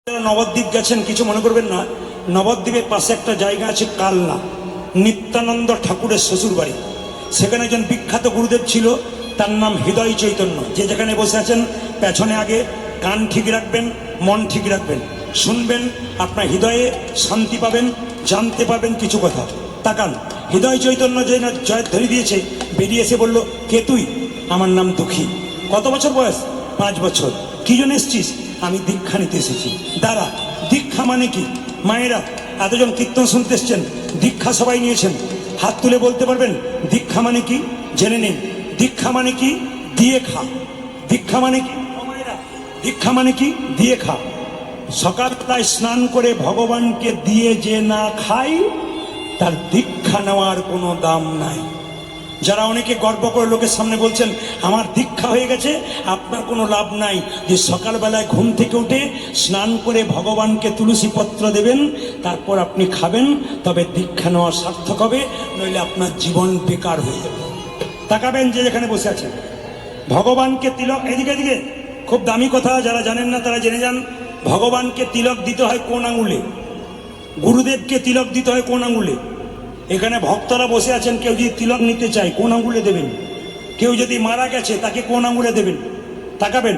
নবদ্বীপ গেছেন কিছু মনে করবেন না। নবদ্বীপের পাশে একটা জায়গা আছে কালনা, নিত্যানন্দ ঠাকুরের শ্বশুর বাড়ি। সেখানে একজন বিখ্যাত গুরুদেব ছিল, তার নাম হৃদয় চৈতন্য। যে যেখানে বসে আছেন পেছনে আগে কান ঠিক রাখবেন, মন ঠিক রাখবেন, শুনবেন, আপনার হৃদয়ে শান্তি পাবেন, জানতে পারবেন কিছু কথা। তাকান, হৃদয় চৈতন্য যে না জয়ধ্বনি দিয়েছে, বেরিয়ে এসে বলল, কে তুই? আমার নাম দুঃখী। কত বছর বয়স? 5 বছর। কি জন্য এসছিস? আমি দীক্ষা নিতে এসেছি। দাঁড়া, দীক্ষা মানে কি? মায়েরা এতজন কীর্তন শুনতে এসছেন, দীক্ষা সবাই নিয়েছেন, হাত তুলে বলতে পারবেন দীক্ষা মানে কি? জেনে নিন। দীক্ষা মানে কি? দিয়ে খা। দীক্ষা মানে কি? মায়েরা, দীক্ষা মানে কি? দিয়ে খা। সকালবেলায় স্নান করে ভগবানকে দিয়ে যে না খায়, তার দীক্ষা নেওয়ার কোনো দাম নাই। যারা অনেকে গর্ব করে লোকের সামনে বলছেন আমার দীক্ষা হয়ে গেছে, আপনার কোনো লাভ নাই। যে সকালবেলায় ঘুম থেকে উঠে স্নান করে ভগবানকে তুলসী পত্র দেবেন, তারপর আপনি খাবেন, তবে দীক্ষা নেওয়া সার্থক হবে, নইলে আপনার জীবন বেকার হয়ে যাবে। তাকাবেন যে যেখানে বসে আছেন, ভগবানকে তিলক, এদিকে এদিকে খুব দামি কথা, যারা জানেন না তারা জেনে যান। ভগবানকে তিলক দিতে হয় কোন আঙুলে? গুরুদেবকে তিলক দিতে হয় কোন আঙুলে? এখানে ভক্তরা বসে আছেন, কেউ যদি তিলক নিতে চায় কোন আঙুলে দেবেন? কেউ যদি মারা গেছে তাকে কোন আঙুলে দেবেন? তাকাবেন,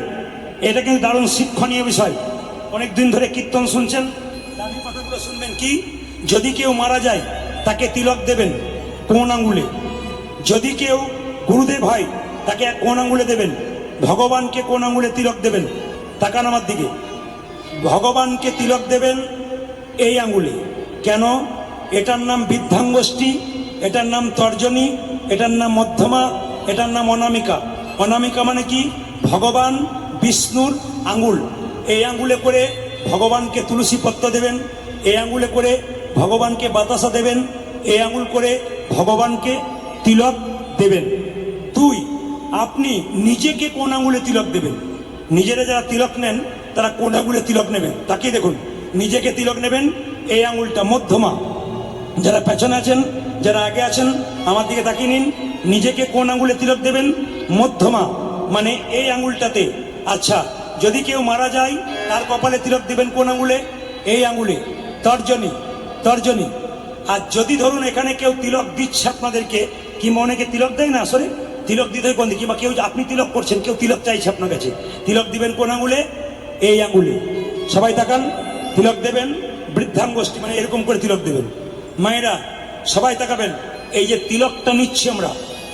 এটা কিন্তু দারুণ শিক্ষণীয় বিষয়। অনেক দিন ধরে কীর্তন শুনছেন, দামি কথাগুলো শুনবেন। কি? যদি কেউ মারা যায় তাকে তিলক দেবেন কোন আঙুলে? যদি কেউ গুরুদেব হয় তাকে কোন আঙুলে দেবেন? ভগবানকে কোন আঙুলে তিলক দেবেন? তাকান আমার দিকে। ভগবানকে তিলক দেবেন এই আঙুলে। কেন? এটার নাম বৃদ্ধাঙ্গুষ্ঠী, এটার নাম তর্জনী, এটার নাম মধ্যমা, এটার নাম অনামিকা। অনামিকা মানে কি? ভগবান বিষ্ণুর আঙুল। এই আঙুলে করে ভগবানকে তুলসী পত্র দেবেন, এই আঙুলে করে ভগবানকে বাতাসা দেবেন, এই আঙুল করে ভগবানকে তিলক দেবেন। 2, আপনি নিজেকে কোন আঙুলে তিলক দেবেন? নিজেরা যারা তিলক নেন তারা কোন আঙুলে তিলক নেবেন? তাকিয়ে দেখুন, নিজেকে তিলক নেবেন এই আঙুলটা, মধ্যমা। যারা পেছনে আছেন, যারা আগে আছেন, আমার দিকে তাকিয়ে নিন। নিজেকে কোন আঙুলে তিলক দেবেন? মধ্যমা, মানে এই আঙুলটাতে। আচ্ছা, যদি কেউ মারা যায় তার কপালে তিলক দেবেন কোন আঙুলে? এই আঙুলে, তর্জনী। তর্জনী। আর যদি ধরুন এখানে কেউ তিলক দিচ্ছে আপনাদেরকে, কিংবা অনেকে তিলক দেয় না, আসলে তিলক দিতে হয় কোন দিকে? কিংবা কেউ আপনি তিলক করছেন, কেউ তিলক চাইছে আপনার কাছে, তিলক দিবেন কোন আঙুলে? এই আঙুলে। সবাই তাকান, তিলক দেবেন বৃদ্ধাঙ্গুষ্ঠী, মানে এরকম করে তিলক দেবেন। মায়েরা সবাই তাকাবেন, এই যে তিলকটা নিচ্ছি আমরা,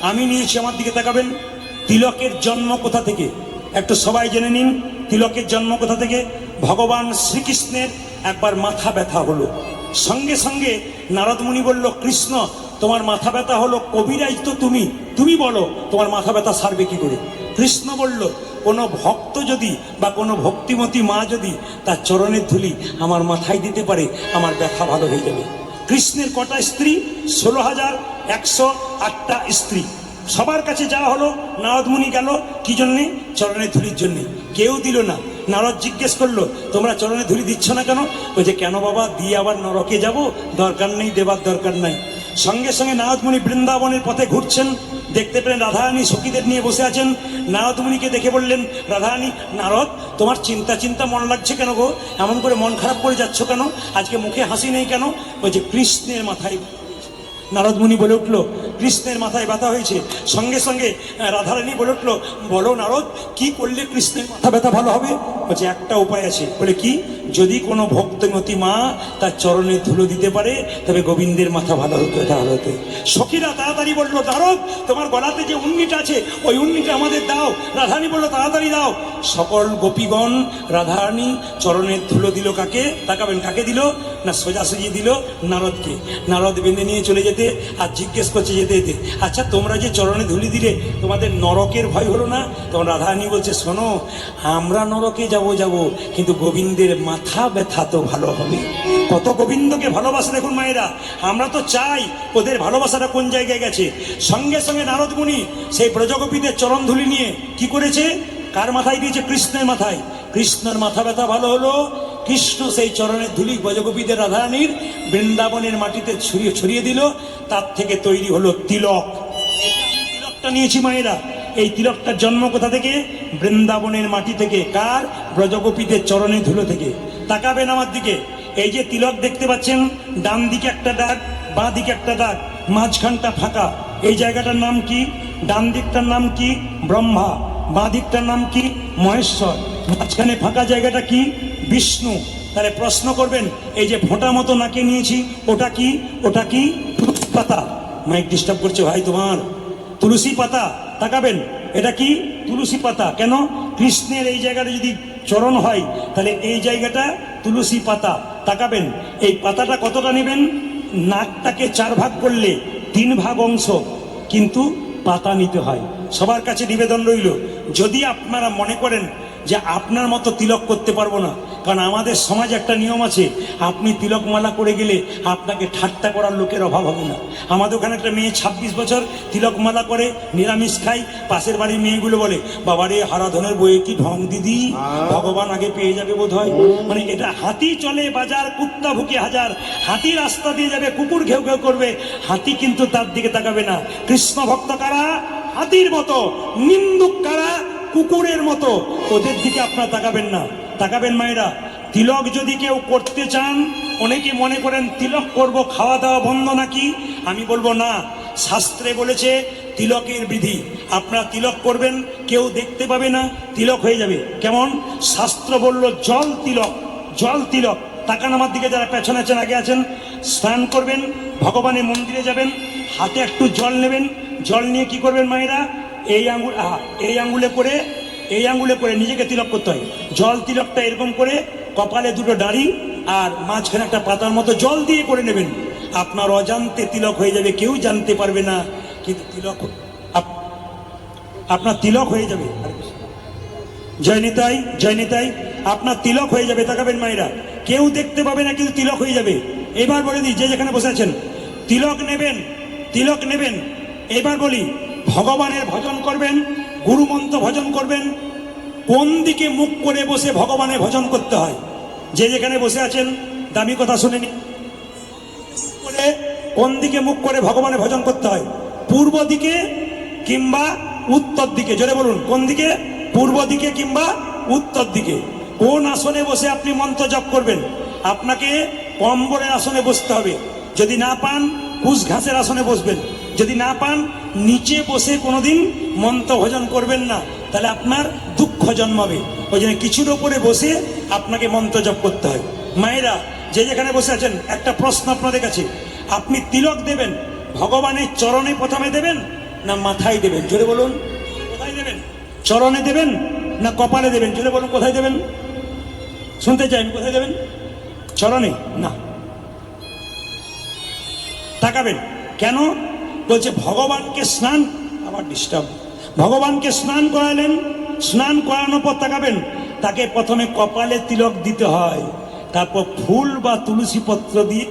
আমি নিয়েছি, আমার দিকে তাকাবেন। তিলকের জন্ম কোথা থেকে? একটু সবাই জেনে নিন, তিলকের জন্ম কোথা থেকে? ভগবান শ্রীকৃষ্ণের একবার মাথা ব্যথা হলো, সঙ্গে সঙ্গে নারদ মুনি বলল, কৃষ্ণ তোমার মাথা ব্যথা হলো, কবিরাজ তো তুমি, তুমি বলো তোমার মাথা ব্যথা সারবে কি করে? কৃষ্ণ বলল, কোনো ভক্ত যদি বা কোনো ভক্তিমতী মা যদি তার চরণের ধুলি আমার মাথায় দিতে পারে, আমার ব্যথা ভালো হয়ে যাবে। কৃষ্ণের কটা স্ত্রী? 16,108টা স্ত্রী। সবার কাছে যাওয়া হলো, নারদ মুনি গেল কি জন্যে? চরণের ধুলির জন্যে। কেউ দিল না। নারদ জিজ্ঞেস করলো, তোমরা চরণে ধুলি দিচ্ছ না কেন? বলছে, কেন বাবা, দিয়ে আবার নরকে যাব? দরকার নেই, দেবার দরকার নাই। সঙ্গে সঙ্গে নারদ মুনি বৃন্দাবনের পথে ঘুরছেন, দেখতে পেলেন রাধারানী সখীদের নিয়ে বসে আছেন। নারদ মুনিকে দেখে বললেন, রাধারানী, নারদ তোমার চিন্তা চিন্তা মন লাগছে কেন গো? এমন করে মন খারাপ করে যাচ্ছ কেন? আজকে মুখে হাসি নেই কেন? বলছে, কৃষ্ণের মাথায়। নারদ মুনি বলে উঠলো, কৃষ্ণের মাথায় ব্যথা হয়েছে। সঙ্গে সঙ্গে রাধারানী বলে উঠলো, বলো নারদ, কি করলে কৃষ্ণের মাথা ব্যথা ভালো হবে? বলছে, একটা উপায় আছে। বলে কি? যদি কোনো ভক্তমতী মা তার চরণে ধুলো দিতে পারে, তবে গোবিন্দের মাথা ভালো হতে ভালো হতে। সখীরা তাড়াতাড়ি বললো, নারদ তোমার গলাতে যে উন্নিটা আছে, ওই উন্নিটা আমাদের দাও। রাধারানী বললো, তাড়াতাড়ি দাও। সকল গোপীগণ রাধারানী চরণের ধুলো দিল কাকে? তাকাবেন, কাকে দিল? না সোজাসুজি দিল নারদকে। নারদ বেঁধে নিয়ে চলে যেতে আর জিজ্ঞেস করছে যেতে যেতে, আচ্ছা তোমরা যে চরণে ধুলি দিলে, তোমাদের নরকের ভয় হলো না? তখন রাধারানী বলছে, শোনো, আমরা নরকে যাব, কিন্তু গোবিন্দের মাথা ব্যথা তো ভালো হবে। কত গোবিন্দকে ভালোবাসে দেখুন মায়েরা। আমরা তো চাই ওদের ভালোবাসাটা কোন জায়গায় গেছে। সঙ্গে সঙ্গে নারদ মুনি সেই ব্রজগোপীদের চরণ ধুলি নিয়ে কি করেছে? কার মাথায় দিয়েছে? কৃষ্ণের মাথায়। কৃষ্ণের মাথা ব্যথা ভালো হলো। কৃষ্ণ সেই চরণের ধুলি ব্রজগোপীদের রাধারানীর বৃন্দাবনের মাটিতে ছড়িয়ে দিল। তার থেকে তৈরি হলো তিলক। তিলকটা নিয়েছি মায়েরা, এই তিলকটার জন্ম কোথা থেকে? বৃন্দাবনের মাটি থেকে। কার? ব্রজগোপীদের চরণে ধুলো থেকে। তাকাবেন আমার দিকে। এই যে তিলক দেখতে পাচ্ছেন, ডান দিকে একটা দাগ, বাঁ দিকে একটা দাগ, মাঝখানটা ফাঁকা। এই জায়গাটার নাম কি? ডান দিকটার নাম কি? ব্রহ্মা। বাঁ দিকটার নাম কি? মহেশ্বর। মাঝখানে ফাঁকা জায়গাটা কি? বিষ্ণু। তাহলে প্রশ্ন করবেন, এই যে ফোঁটা মতো নাকে নিয়েছি, ওটা কি? ওটা কি? তুলসী পাতা। মাইক ডিস্টার্ব করছে ভাই তোমার। তুলসী পাতা। তাকাবেন, এটা কি? তুলসী পাতা। কেন? কৃষ্ণের এই জায়গাটা যদি চরণ হয়, তাহলে এই জায়গাটা তুলসী পাতা। তাকাবেন, এই পাতাটা কতটা নেবেন? নাকটাকে 4 ভাগ করলে 3 ভাগ অংশ কিন্তু পাতা নিতে হয়। সবার কাছে নিবেদন রইল, যদি আপনারা মনে করেন যে আপনার মতো তিলক করতে পারবো না, কারণ আমাদের সমাজে একটা নিয়ম আছে, আপনি তিলকমালা করে গেলে আপনাকে ঠাট্টা করার লোকের অভাব হবে না। আমাদের ওখানে একটা মেয়ে 26 বছর তিলকমালা করে, নিরামিষ খায়। পাশের বাড়ির মেয়েগুলো বলে, বাবারে হারাধনের বইয়ে কি ঢং দিদি, ভগবান আগে পেয়ে যাবে বোধ হয়। মানে এটা হাতি চলে বাজার, কুত্তা ভুকে হাজার। হাতি রাস্তা দিয়ে যাবে, কুকুর ঘেউ ঘেউ করবে, হাতি কিন্তু তার দিকে তাকাবে না। কৃষ্ণ ভক্ত কারা? হাতির মতো। নিন্দুক কারা? কুকুরের মতো। ওদের দিকে আপনারা তাকাবেন না। তাকাবেন মায়েরা, তিলক যদি কেউ করতে চান, অনেকে মনে করেন তিলক করব খাওয়া দাওয়া বন্ধ নাকি? আমি বলবো না, শাস্ত্রে বলেছে তিলকের বিধি। আপনারা তিলক করবেন, কেউ দেখতে পাবে না, তিলক হয়ে যাবে। কেমন? শাস্ত্র বলল জল তিলক, জল তিলক। তাকান আমার দিকে, যারা পেছনে আছেন আগে আছেন। স্নান করবেন, ভগবানের মন্দিরে যাবেন, হাতে একটু জল নেবেন। জল নিয়ে কি করবেন মায়েরা? এই আঙ্গুল, এই আঙ্গুলে করে, এই আঙ্গুলে করে নিজেকে তিলক করতে হয়। জল তিলকটা এরকম করে, কপালে 2টো দাড়ি আর মাঝখানে একটা পাতার মতো জল দিয়ে করে নেবেন। আপনার অজান্তে তিলক হয়ে যাবে, কেউ জানতে পারবে না, কিন্তু তিলক আপনার তিলক হয়ে যাবে। জয় নিতাই, জয় নিতাই। আপনার তিলক হয়ে যাবে। তাকাবেন মায়েরা, কেউ দেখতে পাবে না, কিন্তু তিলক হয়ে যাবে। এবার বলে দিই, যে যেখানে বসে আছেন, তিলক নেবেন, তিলক নেবেন। এবার বলি, ভগবানের ভজন করবেন, গুরুমন্ত্র ভজন করবেন। কোন দিকে মুখ করে বসে ভগবানের ভজন করতে হয়? যে যেখানে বসে আছেন, দামি কথা শুনেনি, কোন দিকে মুখ করে ভগবানের ভজন করতে হয়? পূর্ব দিকে কিংবা উত্তর দিকে? জোরে বলুন, কোন দিকে? পূর্ব দিকে কিংবা উত্তর দিকে। কোন আসনে বসে আপনি মন্ত্র জপ করবেন? আপনাকে কম্বরের আসনে বসতে হবে। যদি না পান, কুশ ঘাসের আসনে বসবেন। যদি না পান, নিচে বসে কোনোদিন মন্ত্র ভজন করবেন না, তাহলে আপনার দুঃখ জন্মাবে। ওই জন্য কিছুর ওপরে বসে আপনাকে মন্ত্র জপ করতে হয়। মায়েরা, যে যেখানে বসে আছেন, একটা প্রশ্ন আপনাদের কাছে। আপনি তিলক দেবেন ভগবানের চরণে প্রথমে দেবেন না মাথায় দেবেন? জোরে বলুন, কোথায় দেবেন? চরণে দেবেন না কপালে দেবেন? জোরে বলুন, কোথায় দেবেন? শুনতে চাই আমি, কোথায় দেবেন? চরণে না। তাকাবেন, কেন? বলছে ভগবানকে স্নান, আবার ডিস্টার্ব, ভগবানকে স্নান করালেন, স্নান করানোর পর তাকাবেন, তাকে প্রথমে কপালে তিলক দিতে হয়, তারপর ফুল বা তুলসী পত্র দিয়ে